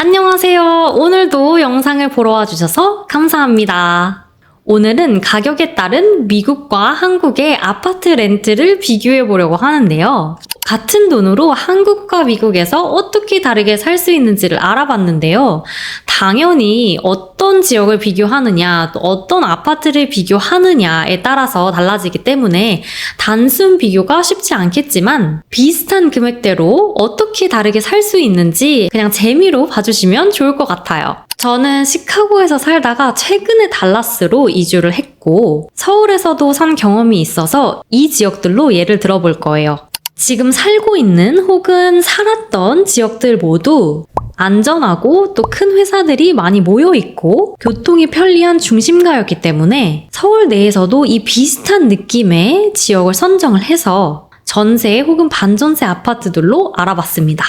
안녕하세요. 오늘도 영상을 보러 와주셔서 감사합니다. 오늘은 가격에 따른 미국과 한국의 아파트 렌트를 비교해 보려고 하는데요. 같은 돈으로 한국과 미국에서 어떻게 다르게 살 수 있는지를 알아봤는데요. 당연히 어떤 지역을 비교하느냐, 또 어떤 아파트를 비교하느냐에 따라서 달라지기 때문에 단순 비교가 쉽지 않겠지만 비슷한 금액대로 어떻게 다르게 살 수 있는지 그냥 재미로 봐주시면 좋을 것 같아요. 저는 시카고에서 살다가 최근에 달라스로 이주를 했고 서울에서도 산 경험이 있어서 이 지역들로 예를 들어볼 거예요. 지금 살고 있는 혹은 살았던 지역들 모두 안전하고 또 큰 회사들이 많이 모여있고 교통이 편리한 중심가였기 때문에 서울 내에서도 이 비슷한 느낌의 지역을 선정을 해서 전세 혹은 반전세 아파트들로 알아봤습니다.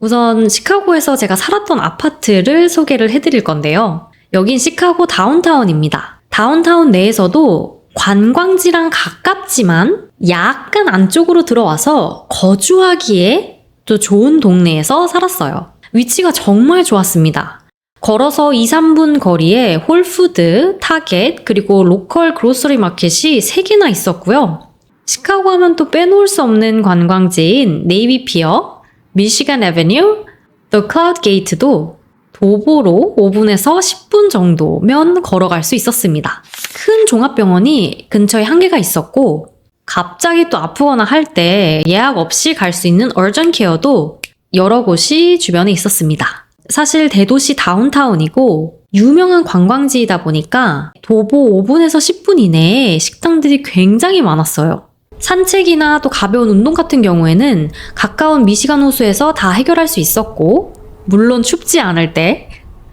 우선 시카고에서 제가 살았던 아파트를 소개를 해드릴 건데요. 여긴 시카고 다운타운입니다. 다운타운 내에서도 관광지랑 가깝지만 약간 안쪽으로 들어와서 거주하기에 또 좋은 동네에서 살았어요. 위치가 정말 좋았습니다. 걸어서 2, 3분 거리에 홀푸드, 타겟, 그리고 로컬 그로서리 마켓이 3개나 있었고요. 시카고 하면 또 빼놓을 수 없는 관광지인 네이비 피어, 미시간 애베뉴, 더 클라우드 게이트도 도보로 5분에서 10분 정도면 걸어갈 수 있었습니다. 큰 종합병원이 근처에 한 개가 있었고 갑자기 또 아프거나 할 때 예약 없이 갈 수 있는 얼전 케어도 여러 곳이 주변에 있었습니다. 사실 대도시 다운타운이고 유명한 관광지이다 보니까 도보 5분에서 10분 이내에 식당들이 굉장히 많았어요. 산책이나 또 가벼운 운동 같은 경우에는 가까운 미시간 호수에서 다 해결할 수 있었고 물론 춥지 않을 때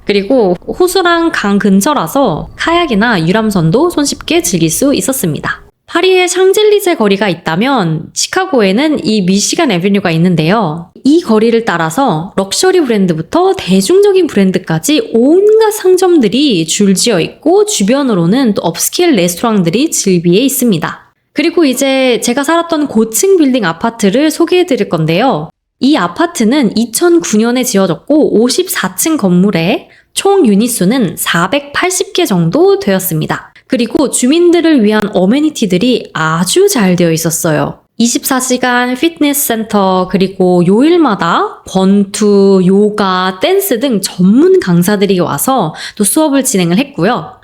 그리고 호수랑 강 근처라서 카약이나 유람선도 손쉽게 즐길 수 있었습니다. 파리의 샹젤리제 거리가 있다면 시카고에는 이 미시간 애비뉴가 있는데요. 이 거리를 따라서 럭셔리 브랜드부터 대중적인 브랜드까지 온갖 상점들이 줄지어 있고 주변으로는 또 업스케일 레스토랑들이 즐비해 있습니다. 그리고 이제 제가 살았던 고층 빌딩 아파트를 소개해 드릴 건데요. 이 아파트는 2009년에 지어졌고 54층 건물에 총 유닛수는 480개 정도 되었습니다. 그리고 주민들을 위한 어메니티들이 아주 잘 되어 있었어요. 24시간 피트니스 센터, 그리고 요일마다 권투, 요가, 댄스 등 전문 강사들이 와서 또 수업을 진행을 했고요.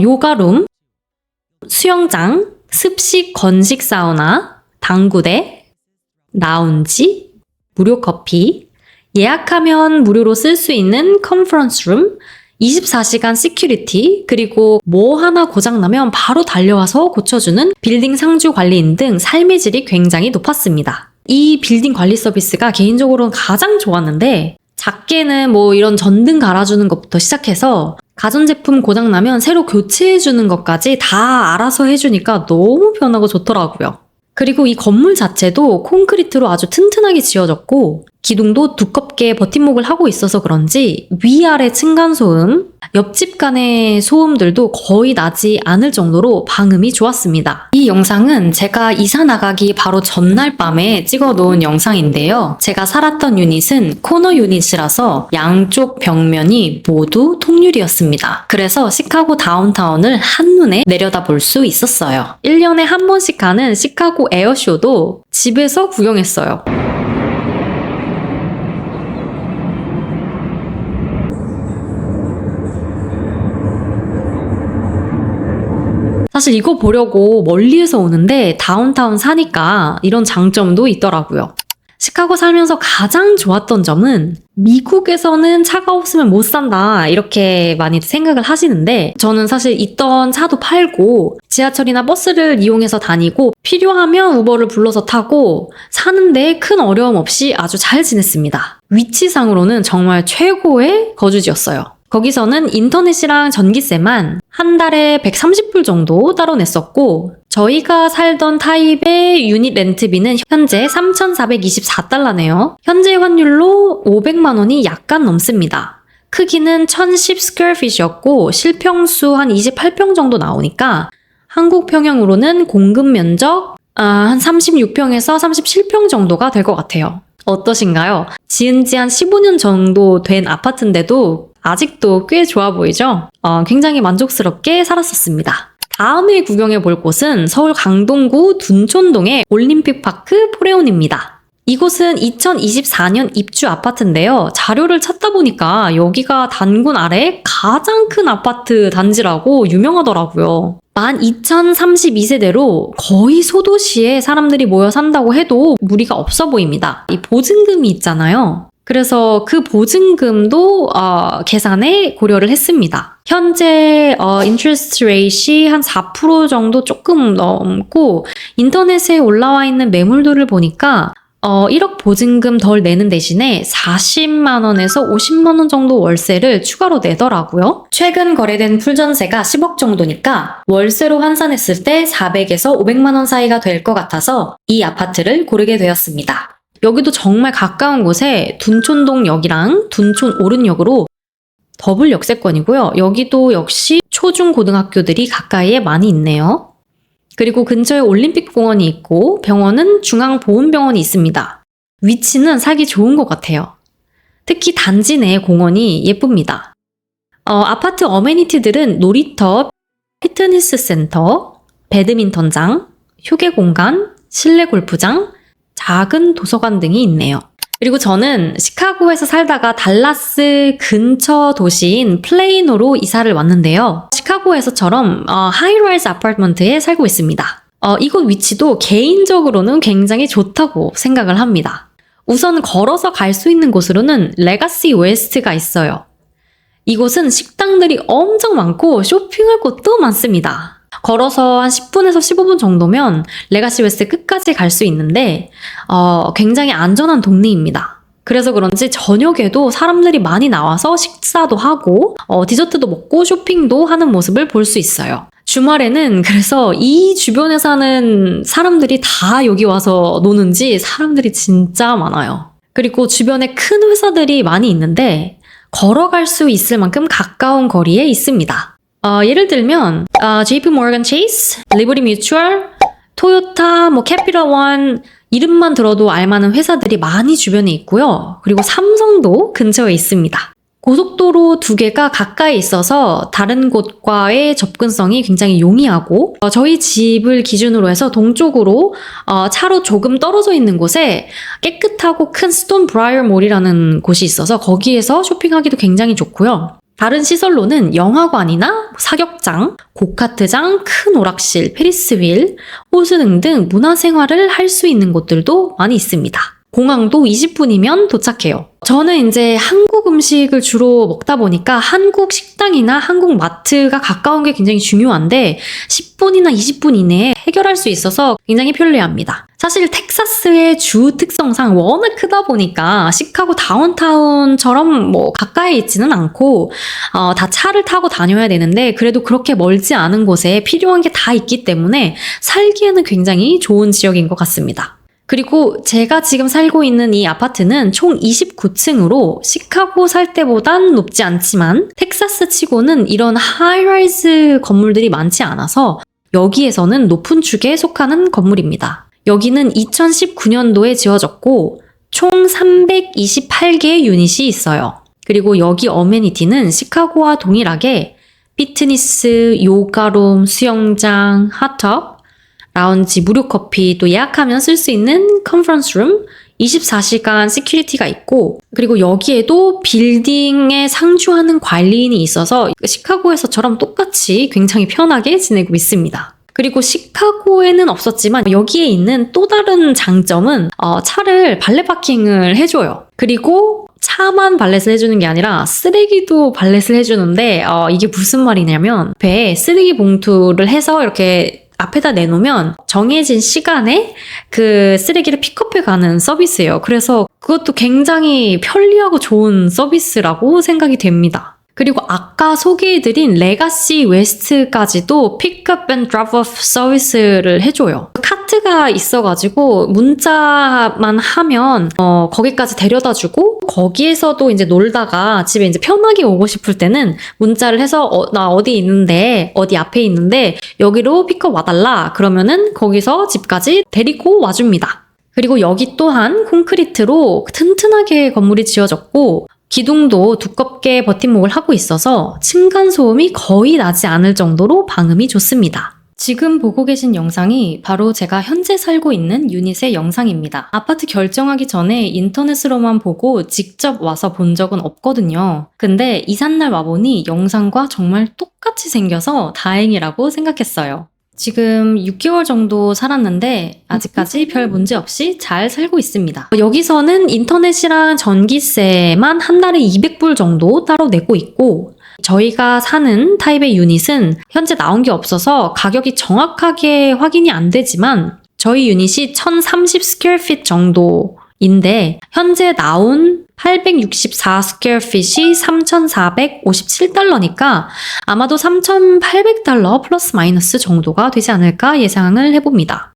요가룸, 수영장, 습식 건식 사우나, 당구대, 라운지, 무료 커피, 예약하면 무료로 쓸 수 있는 컨퍼런스 룸, 24시간 시큐리티, 그리고 뭐 하나 고장나면 바로 달려와서 고쳐주는 빌딩 상주 관리인 등 삶의 질이 굉장히 높았습니다. 이 빌딩 관리 서비스가 개인적으로는 가장 좋았는데 작게는 뭐 이런 전등 갈아주는 것부터 시작해서 가전제품 고장나면 새로 교체해주는 것까지 다 알아서 해주니까 너무 편하고 좋더라고요. 그리고 이 건물 자체도 콘크리트로 아주 튼튼하게 지어졌고 기둥도 두껍게 버팀목을 하고 있어서 그런지 위아래 층간소음, 옆집 간의 소음들도 거의 나지 않을 정도로 방음이 좋았습니다. 이 영상은 제가 이사 나가기 바로 전날 밤에 찍어놓은 영상인데요. 제가 살았던 유닛은 코너 유닛이라서 양쪽 벽면이 모두 통유리였습니다. 그래서 시카고 다운타운을 한눈에 내려다볼 수 있었어요. 1년에 한 번씩 하는 시카고 에어쇼도 집에서 구경했어요. 사실 이거 보려고 멀리에서 오는데 다운타운 사니까 이런 장점도 있더라고요. 시카고 살면서 가장 좋았던 점은 미국에서는 차가 없으면 못 산다 이렇게 많이 생각을 하시는데 저는 사실 있던 차도 팔고 지하철이나 버스를 이용해서 다니고 필요하면 우버를 불러서 타고 사는데 큰 어려움 없이 아주 잘 지냈습니다. 위치상으로는 정말 최고의 거주지였어요. 거기서는 인터넷이랑 전기세만 한 달에 130불 정도 따로 냈었고 저희가 살던 타입의 유닛 렌트비는 현재 3,424달러네요. 현재 환율로 500만 원이 약간 넘습니다. 크기는 1010 스퀘어핏이었고 실평수 한 28평 정도 나오니까 한국 평형으로는 공급 면적 한 36평에서 37평 정도가 될 것 같아요. 어떠신가요? 지은 지 한 15년 정도 된 아파트인데도 아직도 꽤 좋아 보이죠? 굉장히 만족스럽게 살았었습니다. 다음에 구경해 볼 곳은 서울 강동구 둔촌동의 올림픽파크 포레온입니다. 이곳은 2024년 입주 아파트인데요. 자료를 찾다 보니까 여기가 단군 아래 가장 큰 아파트 단지라고 유명하더라고요. 12,032세대로 거의 소도시에 사람들이 모여 산다고 해도 무리가 없어 보입니다. 이 보증금이 있잖아요. 그래서 그 보증금도 계산에 고려를 했습니다. 현재 인트레스트 레이트이 한 4% 정도 조금 넘고 인터넷에 올라와 있는 매물들을 보니까 1억 보증금 덜 내는 대신에 40만 원에서 50만 원 정도 월세를 추가로 내더라고요. 최근 거래된 풀전세가 10억 정도니까 월세로 환산했을 때 400에서 500만 원 사이가 될 것 같아서 이 아파트를 고르게 되었습니다. 여기도 정말 가까운 곳에 둔촌동역이랑 둔촌 오른역으로 더블 역세권이고요. 여기도 역시 초중고등학교들이 가까이에 많이 있네요. 그리고 근처에 올림픽공원이 있고 병원은 중앙보훈병원이 있습니다. 위치는 살기 좋은 것 같아요. 특히 단지 내 공원이 예쁩니다. 아파트 어메니티들은 놀이터, 피트니스 센터, 배드민턴장, 휴게 공간, 실내 골프장, 작은 도서관 등이 있네요. 그리고 저는 시카고에서 살다가 달라스 근처 도시인 플레이노로 이사를 왔는데요. 시카고에서처럼 하이라이즈 아파트먼트에 살고 있습니다. 이곳 위치도 개인적으로는 굉장히 좋다고 생각을 합니다. 우선 걸어서 갈 수 있는 곳으로는 레가시 웨스트가 있어요. 이곳은 식당들이 엄청 많고 쇼핑할 곳도 많습니다. 걸어서 한 10분에서 15분 정도면 레가시 웨스트 끝까지 갈 수 있는데 굉장히 안전한 동네입니다. 그래서 그런지 저녁에도 사람들이 많이 나와서 식사도 하고 디저트도 먹고 쇼핑도 하는 모습을 볼 수 있어요. 주말에는 그래서 이 주변에 사는 사람들이 다 여기 와서 노는지 사람들이 진짜 많아요. 그리고 주변에 큰 회사들이 많이 있는데 걸어갈 수 있을 만큼 가까운 거리에 있습니다. 예를 들면 JP Morgan Chase, Liberty Mutual, 토요타, 캐피털 원 이름만 들어도 알만한 회사들이 많이 주변에 있고요. 그리고 삼성도 근처에 있습니다. 고속도로 2개가 가까이 있어서 다른 곳과의 접근성이 굉장히 용이하고 저희 집을 기준으로 해서 동쪽으로 차로 조금 떨어져 있는 곳에 깨끗하고 큰 스톤 브라이어 몰이라는 곳이 있어서 거기에서 쇼핑하기도 굉장히 좋고요. 다른 시설로는 영화관이나 사격장, 고카트장, 큰 오락실, 페리스 휠, 호수 등등 문화생활을 할 수 있는 곳들도 많이 있습니다. 공항도 20분이면 도착해요. 저는 이제 한국 음식을 주로 먹다 보니까 한국 식당이나 한국 마트가 가까운 게 굉장히 중요한데 10분이나 20분 이내에 해결할 수 있어서 굉장히 편리합니다. 사실 텍사스의 주 특성상 워낙 크다 보니까 시카고 다운타운처럼 가까이 있지는 않고 다 차를 타고 다녀야 되는데 그래도 그렇게 멀지 않은 곳에 필요한 게 다 있기 때문에 살기에는 굉장히 좋은 지역인 것 같습니다. 그리고 제가 지금 살고 있는 이 아파트는 총 29층으로 시카고 살 때보단 높지 않지만 텍사스 치고는 이런 하이라이즈 건물들이 많지 않아서 여기에서는 높은 축에 속하는 건물입니다. 여기는 2019년도에 지어졌고 총 328개의 유닛이 있어요. 그리고 여기 어메니티는 시카고와 동일하게 피트니스, 요가룸, 수영장, 핫헙, 라운지, 무료 커피, 또 예약하면 쓸 수 있는 컨퍼런스 룸, 24시간 시큐리티가 있고 그리고 여기에도 빌딩에 상주하는 관리인이 있어서 시카고에서처럼 똑같이 굉장히 편하게 지내고 있습니다. 그리고 시카고에는 없었지만 여기에 있는 또 다른 장점은 차를 발렛 파킹을 해줘요. 그리고 차만 발렛을 해주는 게 아니라 쓰레기도 발렛을 해주는데 이게 무슨 말이냐면 배에 쓰레기 봉투를 해서 이렇게 앞에다 내놓으면 정해진 시간에 그 쓰레기를 픽업해가는 서비스예요. 그래서 그것도 굉장히 편리하고 좋은 서비스라고 생각이 됩니다. 그리고 아까 소개해드린 레가시 웨스트까지도 픽업 앤 드롭오프 서비스를 해줘요. 카트가 있어가지고 문자만 하면 거기까지 데려다주고 거기에서도 이제 놀다가 집에 이제 편하게 오고 싶을 때는 문자를 해서 나 어디 있는데 어디 앞에 있는데 여기로 픽업 와달라 그러면은 거기서 집까지 데리고 와줍니다. 그리고 여기 또한 콘크리트로 튼튼하게 건물이 지어졌고 기둥도 두껍게 버팀목을 하고 있어서 층간소음이 거의 나지 않을 정도로 방음이 좋습니다. 지금 보고 계신 영상이 바로 제가 현재 살고 있는 유닛의 영상입니다. 아파트 결정하기 전에 인터넷으로만 보고 직접 와서 본 적은 없거든요. 근데 이삿날 와보니 영상과 정말 똑같이 생겨서 다행이라고 생각했어요. 지금 6개월 정도 살았는데 아직까지 별 문제 없이 잘 살고 있습니다. 여기서는 인터넷이랑 전기세만 한 달에 200불 정도 따로 내고 있고 저희가 사는 타입의 유닛은 현재 나온 게 없어서 가격이 정확하게 확인이 안 되지만 저희 유닛이 1030 스퀘어핏 정도인데 현재 나온 864 스퀘어핏이 3,457달러니까 아마도 3,800달러 플러스 마이너스 정도가 되지 않을까 예상을 해봅니다.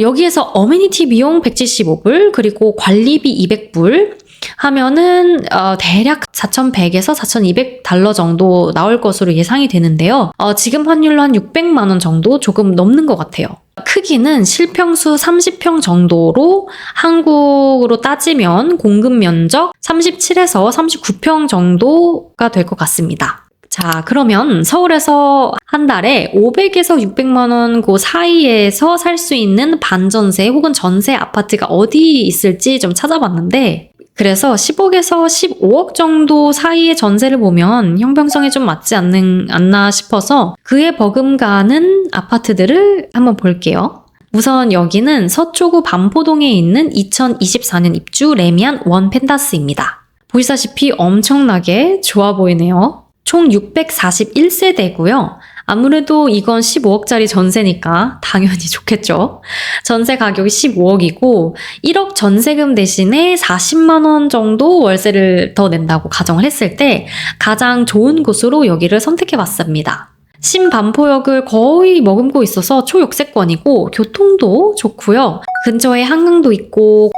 여기에서 어메니티 비용 175불 그리고 관리비 200불 하면은 대략 4,100에서 4,200달러 정도 나올 것으로 예상이 되는데요. 지금 환율로 한 600만 원 정도 조금 넘는 것 같아요. 크기는 실평수 30평 정도로 한국으로 따지면 공급 면적 37에서 39평 정도가 될 것 같습니다. 자, 그러면 서울에서 한 달에 500에서 600만 원 그 사이에서 살 수 있는 반전세 혹은 전세 아파트가 어디 있을지 좀 찾아봤는데 그래서 10억에서 15억 정도 사이의 전세를 보면 형평성에 좀 맞지 않나 싶어서 그에 버금가는 아파트들을 한번 볼게요. 우선 여기는 서초구 반포동에 있는 2024년 입주 레미안 원 펜다스입니다. 보시다시피 엄청나게 좋아 보이네요. 총 641세대고요. 아무래도 이건 15억짜리 전세니까 당연히 좋겠죠. 전세 가격이 15억이고 1억 전세금 대신에 40만 원 정도 월세를 더 낸다고 가정을 했을 때 가장 좋은 곳으로 여기를 선택해봤습니다. 신반포역을 거의 머금고 있어서 초역세권이고 교통도 좋고요. 근처에 한강도 있고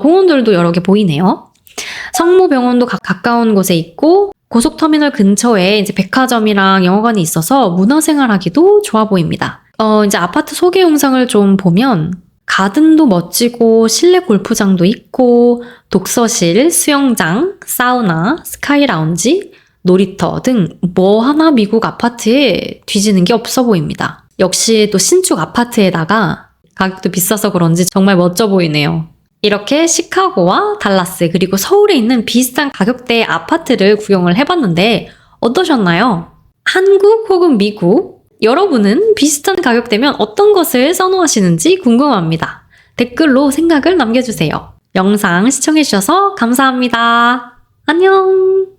공원들도 여러 개 보이네요. 성모병원도 가까운 곳에 있고 고속터미널 근처에 이제 백화점이랑 영화관이 있어서 문화생활하기도 좋아 보입니다. 이제 아파트 소개 영상을 좀 보면 가든도 멋지고 실내 골프장도 있고 독서실, 수영장, 사우나, 스카이 라운지, 놀이터 등 뭐 하나 미국 아파트에 뒤지는 게 없어 보입니다. 역시 또 신축 아파트에다가 가격도 비싸서 그런지 정말 멋져 보이네요. 이렇게 시카고와 달라스 그리고 서울에 있는 비슷한 가격대의 아파트를 구경을 해봤는데 어떠셨나요? 한국 혹은 미국? 여러분은 비슷한 가격대면 어떤 것을 선호하시는지 궁금합니다. 댓글로 생각을 남겨주세요. 영상 시청해주셔서 감사합니다. 안녕!